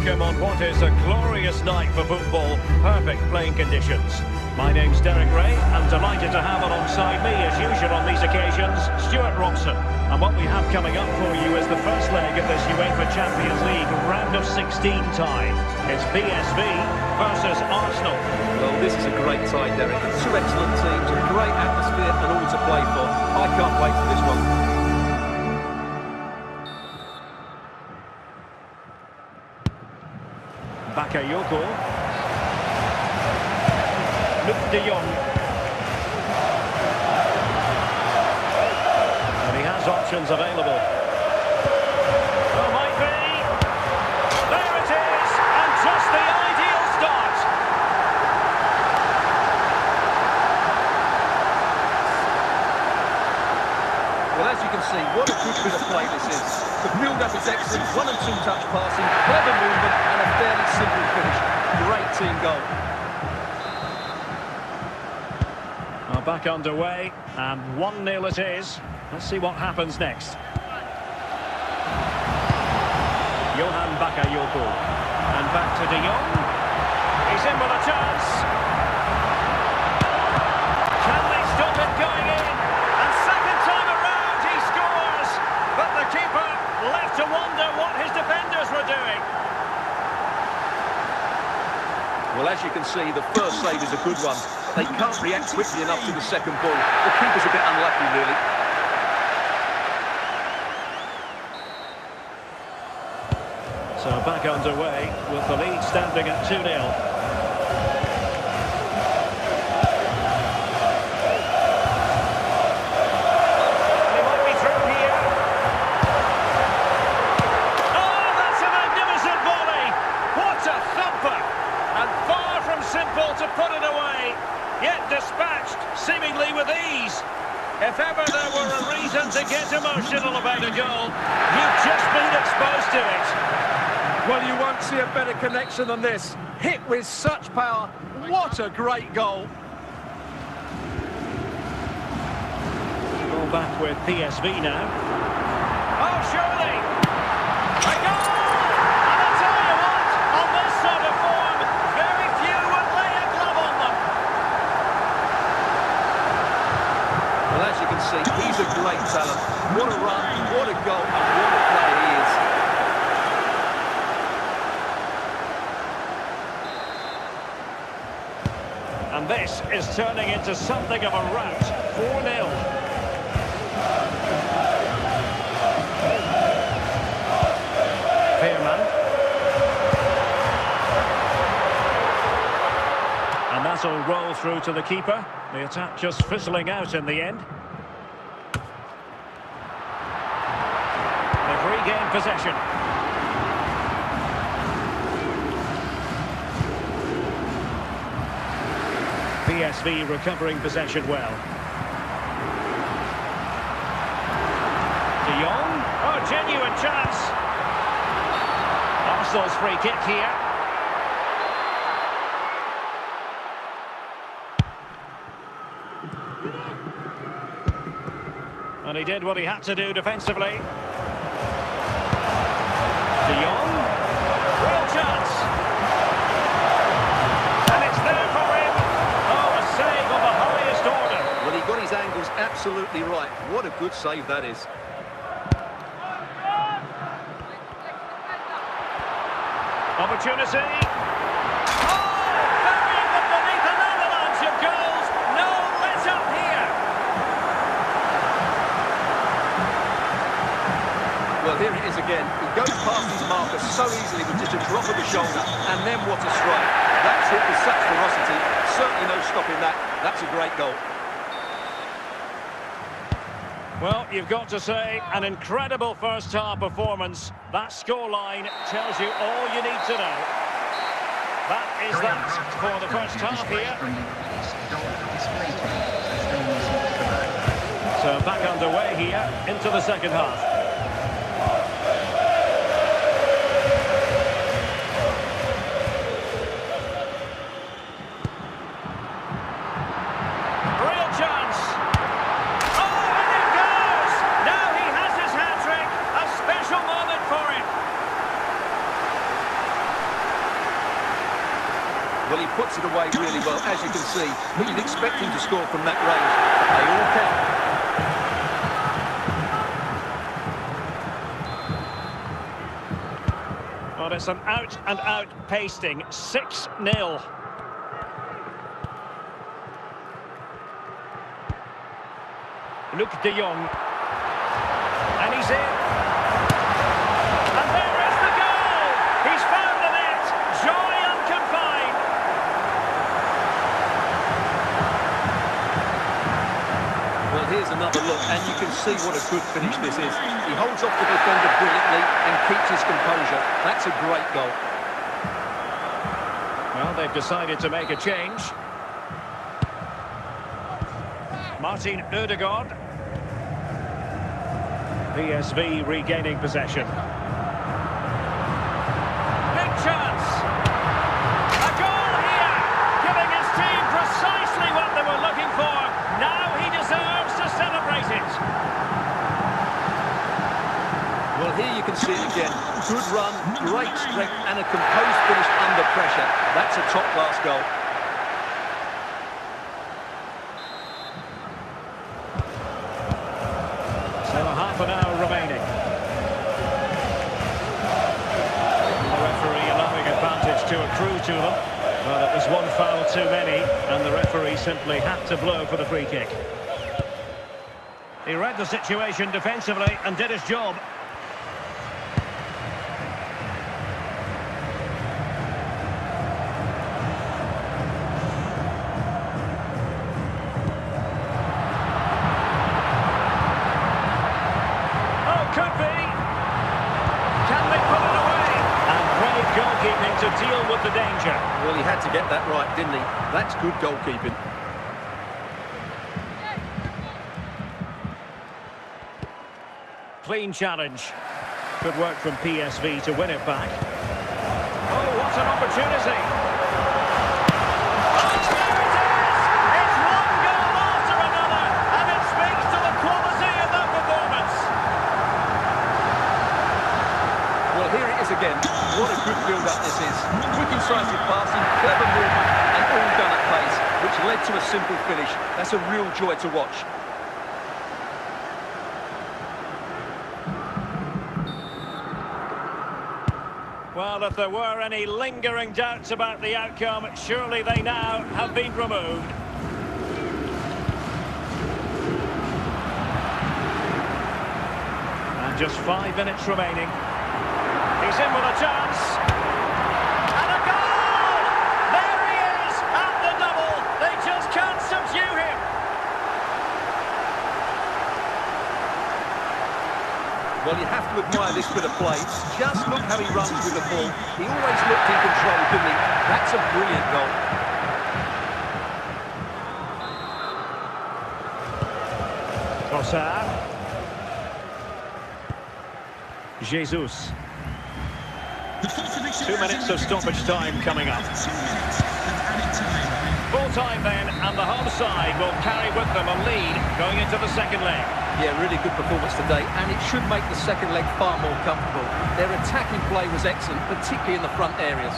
welcome on what is a glorious night for football. Perfect playing conditions. My name's Derek Ray. I'm delighted to have alongside me, as usual on these occasions, Stuart Robson. And what we have coming up for you is the first leg of this UEFA Champions League round of 16 tie. It's PSV versus Arsenal. Well, this is a great tie, Derek. Two excellent teams, a great atmosphere and all to play for. I can't wait for this one. Bakayoko. Luke de Jong. And he has options available. Oh, might be. There it is! And just the ideal start. Well, as you can see, what a good bit of play this is. The build-up is excellent, 1 and 2 touch passing, clever movement and a fairly simple finish. Great team goal. Well, back underway, and 1-0 it is. Let's see what happens next. Johan Bakayoko. And back to de Jong. He's in with a chance. Can they stop it going in? And second time around he scores. But the keeper left to wonder what his defenders were doing. Well, as you can see, the first save is a good one. They can't react quickly enough to the second ball. The keeper's a bit unlucky, really. So back underway with the lead standing at 2-0. They might be through here. Oh, that's a magnificent volley! What a thumper! And far from simple to put it away, yet dispatched seemingly with ease. If ever there were a reason to get emotional about a goal, you've just been exposed to it. Well, you won't see a better connection than this. Hit with such power. What a great goal. Go back with PSV now. Oh, surely! A goal! And I tell you what, on this sort of form, very few would lay a glove on them. Well, as you can see, he's a great talent. What a run, what a goal, and what a player he is. And this is turning into something of a rout. 4-0. Veerman. And that'll roll through to the keeper. The attack just fizzling out in the end. They've regained possession. PSV recovering possession well. De Jong. Oh, genuine chance. Arsenal's free kick here. And he did what he had to do defensively. De Jong. Real chance. And it's there for him. Oh, a save of the highest order. Well, he got his angles absolutely right. What a good save that is. Opportunity. Oh, burying them beneath an avalanche of goals. No let up here. Well, here it is again. He goes past his marker so easily with just a drop of the shoulder. And then what a strike. That's hit with such ferocity. Certainly no stopping that. That's a great goal. Well, you've got to say, an incredible first-half performance. That scoreline tells you all you need to know. That is that for the first half here. So back underway here into the second half. Real chance. puts it away really well, as you can see. But you'd expect him to score from that range. They all count. Well, it's an out-and-out pasting. 6-0. Luke de Jong. And he's in. And there is the goal! He's found the net. Joy unconfined. Well, here's another look, and you can see what a good finish this is. He holds off the defender brilliantly and keeps his composure. That's a great goal. Well, they've decided to make a change. Martin Ødegaard. PSV regaining possession. Big chance! A goal here! Giving his team precisely what they were looking for. Now he deserves to celebrate it. Well, here you can see it again. Good run, great strength, and a composed finish under pressure. That's a top-class goal. So half an hour remaining. The referee allowing advantage to accrue to them. Well, it was one foul too many, and the referee simply had to blow for the free kick. He read the situation defensively and did his job. Could be. Can they put it away? And great goalkeeping to deal with the danger. Well, he had to get that right, didn't he? That's good goalkeeping. Clean challenge. Good work from PSV to win it back. Oh, what an opportunity. Oh, there it is! It's one goal after another, and it speaks to the quality of that performance. Well, here it is again. What a good build-up this is. Quick, incisive passing, clever movement, and all done at pace, which led to a simple finish. That's a real joy to watch. Well, if there were any lingering doubts about the outcome, surely they now have been removed. And just 5 minutes remaining. He's in with a chance. And a goal! There he is at the double. They just can't subdue him. Well, you have to admire this bit of play. Just look how he runs with the ball. He always looked in control, didn't he? That's a brilliant goal. Trossard. Jesus. 2 minutes of stoppage time coming up. Full time then, and the home side will carry with them a lead going into the second leg. Yeah, really good performance today, and it should make the second leg far more comfortable. Their attacking play was excellent, particularly in the front areas.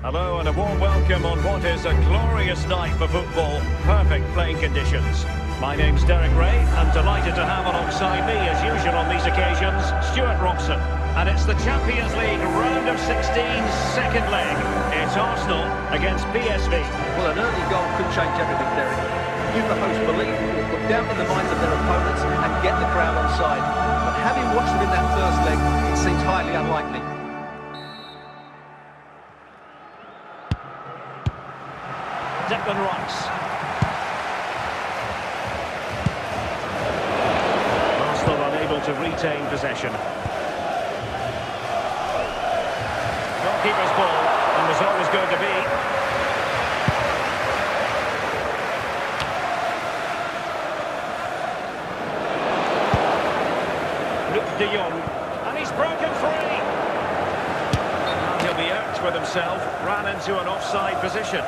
Hello and a warm welcome on what is a glorious night for football. Perfect playing conditions. My name's Derek Ray. I'm delighted to have alongside me, as usual on these occasions, Stuart Robson. And it's the Champions League round of 16 second leg. It's Arsenal against PSV. Well, an early goal could change everything, Derek. You, the host, believe it will put doubt in the minds of their opponents and get the crowd on side. But having watched them in that first leg, it seems highly unlikely. Declan Rice. Arsenal unable able to retain possession. Goalkeeper's ball, and was always going to be. De Jong, and he's broken free. And he'll be out with himself, ran into an offside position.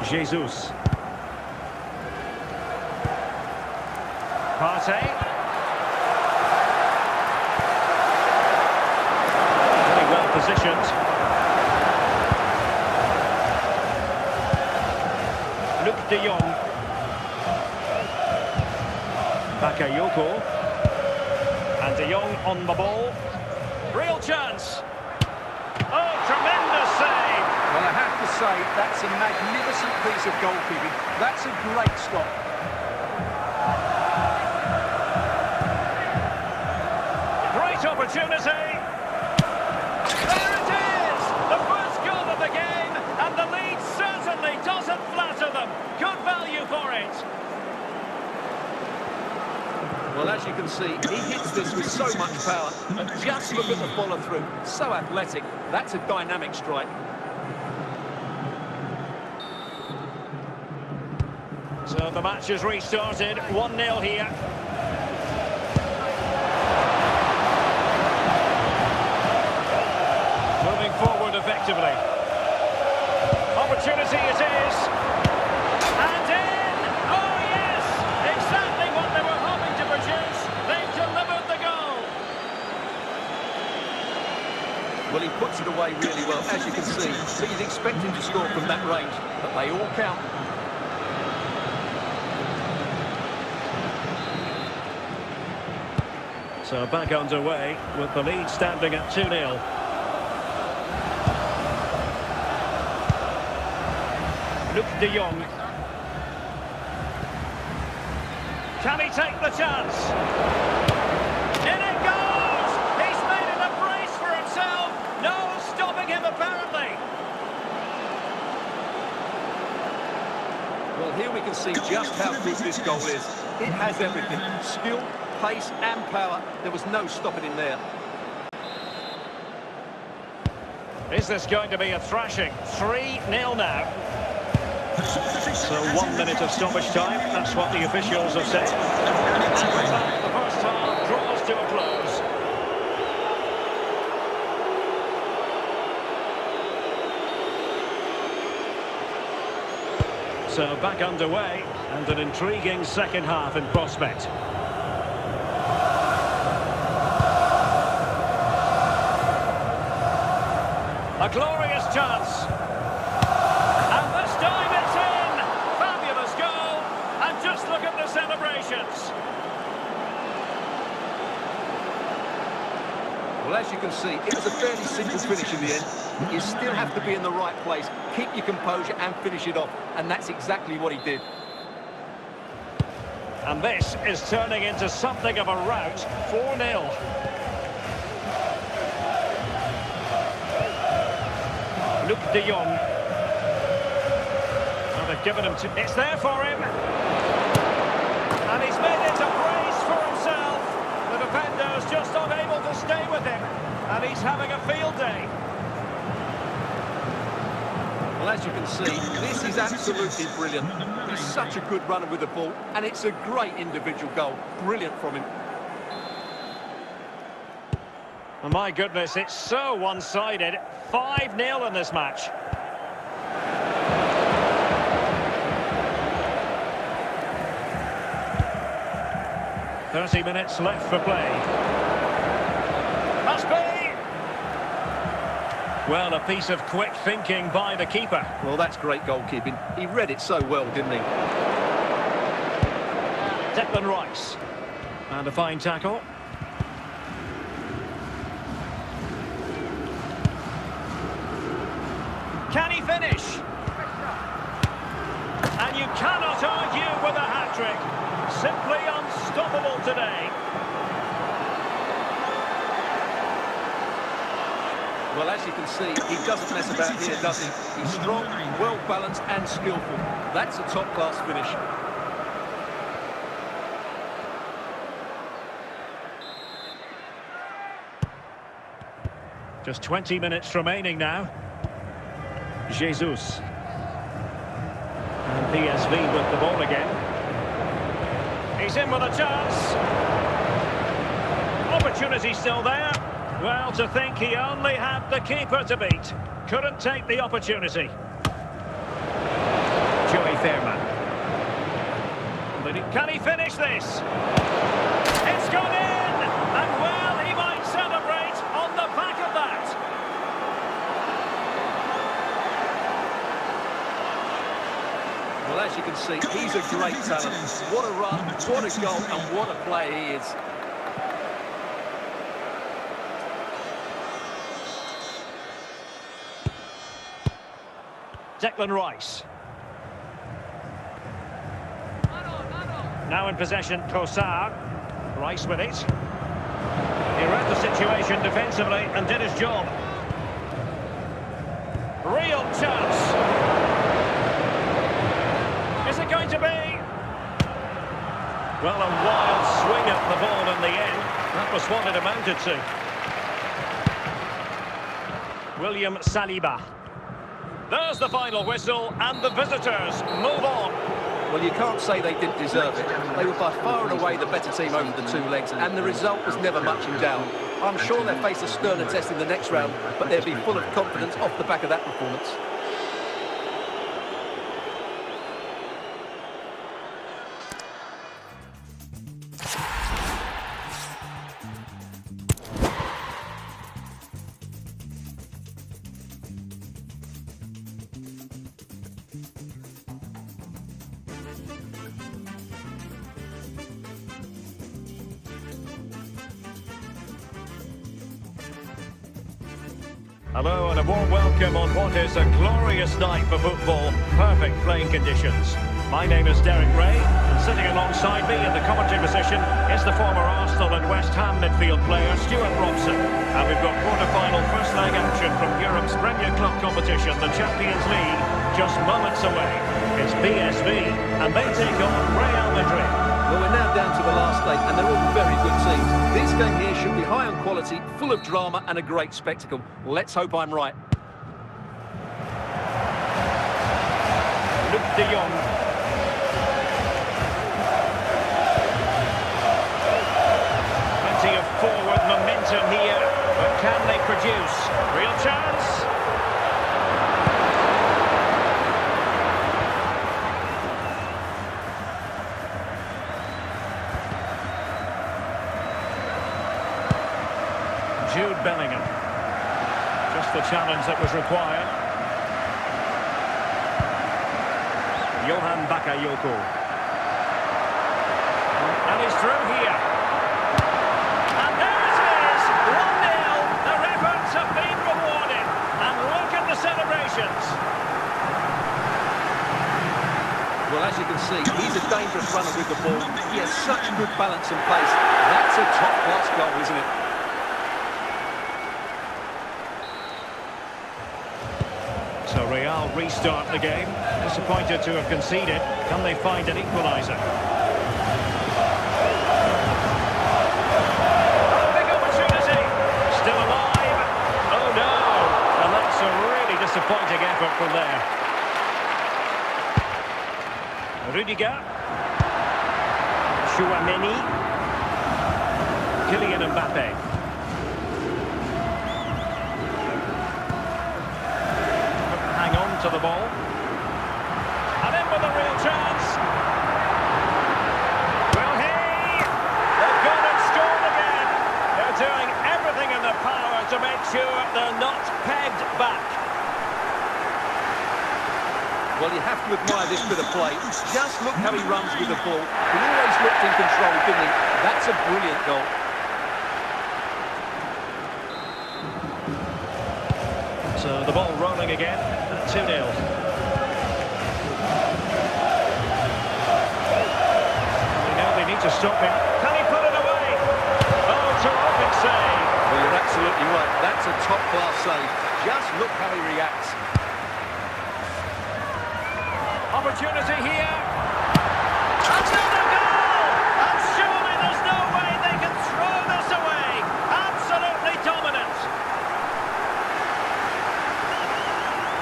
Jesus. Partey. Very well positioned. Luke de Jong. Bakayoko. And de Jong on the ball. Real chance. Oh, tremendous save. Well, I have to say, that's a magnificent piece of goalkeeping. That's a great stop. Great opportunity. There it is! The first goal of the game, and the lead certainly doesn't flatter them. Good value for it. Well, as you can see, he hits this with so much power. And just look at the follow-through. So athletic. That's a dynamic strike. So the match has restarted, 1-0 here. Moving forward effectively. Opportunity it is. And in! Oh yes! Exactly what they were hoping to produce. They've delivered the goal. Well, he puts it away really well, as you can see. So you'd expect him to score from that range, but they all count. So back underway with the lead standing at 2-0. Luke de Jong. Can he take the chance? In it goes! He's made it a brace for himself. No stopping him apparently. Well, here we can see just how good this goal is. It has everything. Skill, pace and power. There was no stopping him there. Is this going to be a thrashing? 3-0 now. So 1 minute of stoppage time. That's what the officials have said. And with that, the first half draws to a close. So back underway, and an intriguing second half in prospect. A glorious chance. And this time it's in. Fabulous goal. And just look at the celebrations. Well, as you can see, it was a fairly simple finish in the end. You still have to be in the right place, keep your composure and finish it off. And that's exactly what he did. And this is turning into something of a rout. 4-0. Luke de Jong. Well, they've given him it's there for him. And he's made it a brace for himself. The defender's just unable to stay with him. And he's having a field day. Well, as you can see, this is absolutely brilliant. He's such a good runner with the ball, and it's a great individual goal. Brilliant from him. Oh, my goodness, it's so one-sided. 5-0 in this match. "30 minutes left for play. Must be! Well, a piece of quick thinking by the keeper. Well, that's great goalkeeping. He read it so well, didn't he? Declan Rice. And a fine tackle. Can he finish? And you cannot argue with a hat-trick. Simply unstoppable today. Well, as you can see, he doesn't mess about here, does he? He's strong, well-balanced and skillful. That's a top-class finish. Just 20 minutes remaining now. Jesus. And PSV with the ball again. He's in with a chance. Opportunity still there. Well, to think he only had the keeper to beat. Couldn't take the opportunity. Joey Fairman. Can he finish this? It's gone in! And well, he might celebrate on the back of that. Well, as you can see, he's a great talent. What a run, what a goal, and what a player he is. Declan Rice. Now in possession, Kosar. Rice with it. He read the situation defensively and did his job. Real chance. Is it going to be? Well, a wild swing at the ball in the end. That was what it amounted to. William Saliba. There's the final whistle, and the visitors move on. Well, you can't say they didn't deserve it. They were by far and away the better team over the two legs, and the result was never much in doubt. I'm sure they'll face a sterner test in the next round, but they'll be full of confidence off the back of that performance. Hello and a warm welcome on what is a glorious night for football. Perfect playing conditions. My name is Derek Ray, and sitting alongside me in the commentary position is the former Arsenal and West Ham midfield player Stuart Robson. And we've got quarter-final first leg action from Europe's Premier Club competition, the Champions League, just moments away. It's PSV, and they take on Real Madrid. Well, we're now down to the last eight, and they're all very good teams. This game here should be high on quality, full of drama and a great spectacle. Let's hope I'm right. Luc de Jong. Plenty of forward momentum here, but can they produce? Real chance. Jude Bellingham. Just the challenge that was required. Johan Bakayoko. And he's through here. And there it is! 1-0. Their efforts have been rewarded. And look at the celebrations. Well, as you can see, he's a dangerous runner with the ball. He has such good balance and pace. That's a top-class goal, isn't it? So Real restart the game. Disappointed to have conceded. Can they find an equaliser? Oh, big opportunity. Still alive. Oh no. And that's a really disappointing effort from there. Rudiger. Chouameni. Kylian Mbappe. To the ball. And in with a real chance. Will he? They've gone and scored again. They're doing everything in their power to make sure they're not pegged back. Well, you have to admire this bit of play. Just look how he runs with the ball. He always looked in control, didn't he? That's a brilliant goal. So the ball rolling again, 2-0. We know they need to stop him. Can he put it away? Oh, terrific save. Well, you're absolutely right. That's a top-class save. Just look how he reacts. Opportunity here. Another goal! And surely there's no way they can throw this away. Absolutely dominant.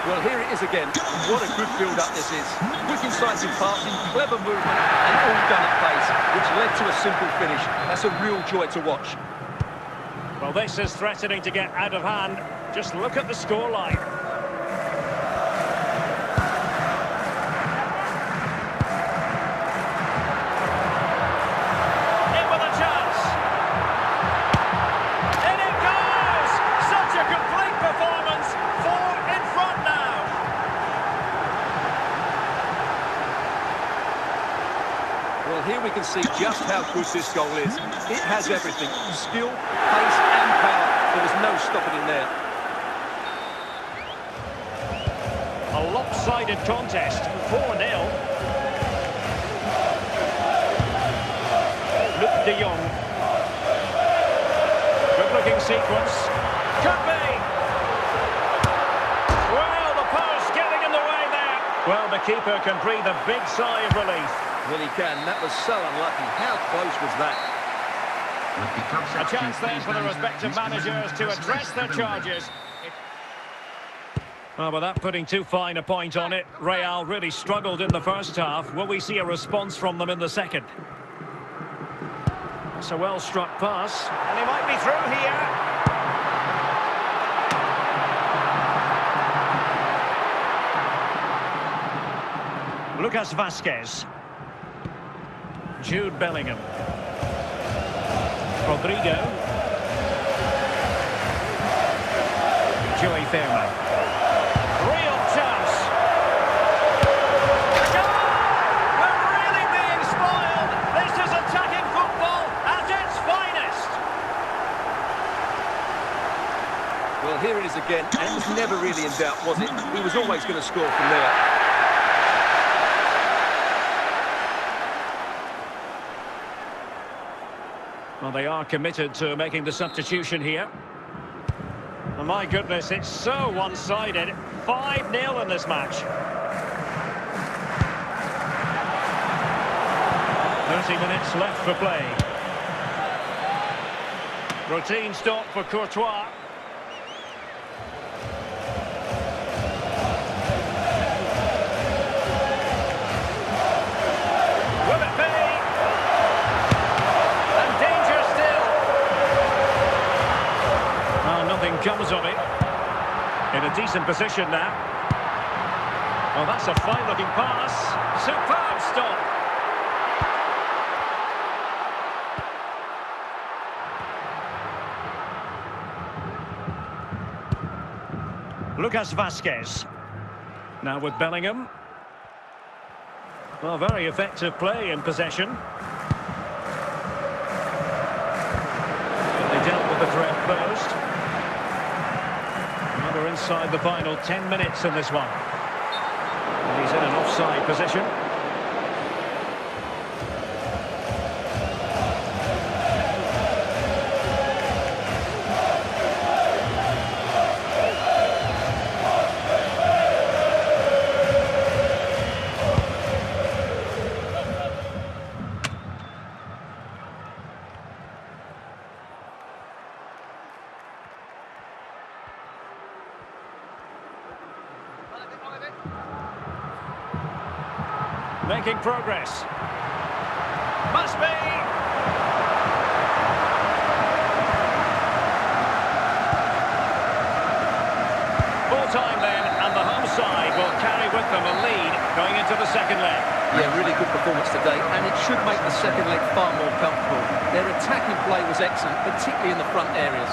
Well, here it is again. What a good build-up this is. Quick, incisive passing, clever movement, and all done at pace, which led to a simple finish. That's a real joy to watch. Well, this is threatening to get out of hand. Just look at the scoreline. In with a chance. In it goes! Such a complete performance. 4 in front now. Well, here we can see just how good this goal is. It has everything. Skill, pace and power. There was no stopping him there. A lopsided contest, 4-0. Luke de Jong. Good-looking sequence. Could be. Well, the post getting in the way there. Well, the keeper can breathe a big sigh of relief. Well, he can. That was so unlucky. How close was that? A chance then for the respective managers to address their charges. Oh, without putting too fine a point on it, Real really struggled in the first half. Will we see a response from them in the second? It's a well-struck pass, and he might be through here. Lucas Vasquez. Jude Bellingham. Rodrigo. Joey Fairman. Real chance. Goal! We're really being spoiled. This is attacking football at its finest. Well, here it is again, and it was never really in doubt, was it? He was always going to score from there. Well, they are committed to making the substitution here. Oh, my goodness, it's so one-sided. 5-0 in this match. 30 minutes left for play. Routine stop for Courtois. Will it be? Comes of it. In a decent position now. Well, that's a fine-looking pass. Superb stop. Lucas Vasquez. Now with Bellingham. Well, very effective play in possession. They dealt with the threat first. We're inside the final 10 minutes in this one. And he's in an offside position. Making progress. Must be. Full time then, and the home side will carry with them a lead going into the second leg. Yeah, really good performance today, and it should make the second leg far more comfortable. Their attacking play was excellent, particularly in the front areas.